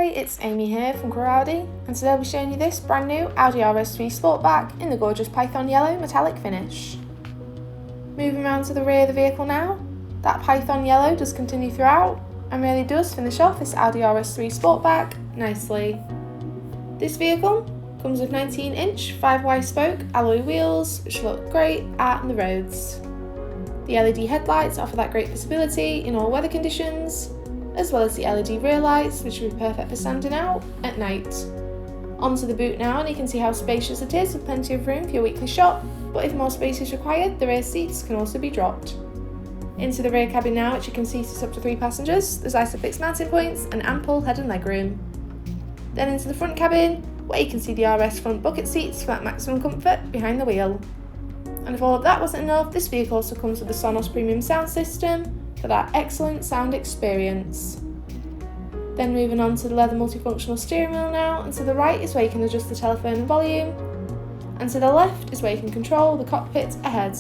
G'day, it's Amy here from Audi, and today I'll be showing you this brand new Audi RS3 Sportback in the gorgeous python yellow metallic finish. Moving around to the rear of the vehicle now, that python yellow does continue throughout and really does finish off this Audi RS3 Sportback nicely. This vehicle comes with 19-inch 5Y spoke alloy wheels which look great out on the roads. The LED headlights offer that great visibility in all weather conditions, as well as the LED rear lights which will be perfect for standing out at night. Onto the boot now, and you can see how spacious it is with plenty of room for your weekly shop, but if more space is required, the rear seats can also be dropped. Into the rear cabin now, which you can seat up to 3 passengers, there's isofix mounting points and ample head and leg room. Then into the front cabin, where you can see the RS front bucket seats for that maximum comfort behind the wheel. And if all of that wasn't enough, this vehicle also comes with the Sonos premium sound system for that excellent sound experience. Then moving on to the leather multifunctional steering wheel now, and to the right is where you can adjust the telephone and volume, and to the left is where you can control the cockpit ahead.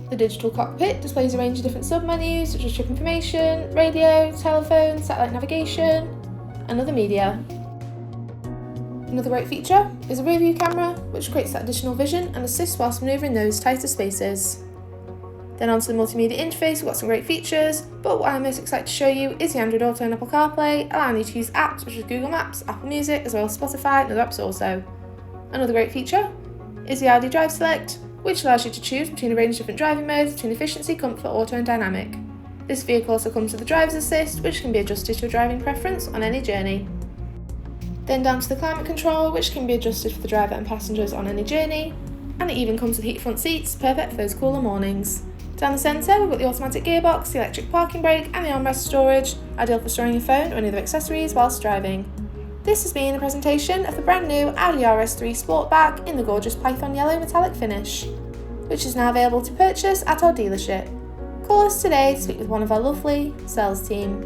The digital cockpit displays a range of different sub-menus such as trip information, radio, telephone, satellite navigation, and other media. Another great feature is a rear view camera which creates that additional vision and assists whilst manoeuvring those tighter spaces. Then onto the multimedia interface, we've got some great features, but what I'm most excited to show you is the Android Auto and Apple CarPlay, allowing you to use apps such as Google Maps, Apple Music, as well as Spotify and other apps also. Another great feature is the Audi Drive Select, which allows you to choose between a range of different driving modes between efficiency, comfort, auto and dynamic. This vehicle also comes with the driver's assist, which can be adjusted to your driving preference on any journey. Then down to the climate control, which can be adjusted for the driver and passengers on any journey, and it even comes with heat front seats, perfect for those cooler mornings. Down the centre, we've got the automatic gearbox, the electric parking brake and the armrest storage, ideal for storing your phone or any other accessories whilst driving. This has been a presentation of the brand new Audi RS3 Sportback in the gorgeous python yellow metallic finish, which is now available to purchase at our dealership. Call us today to speak with one of our lovely sales team.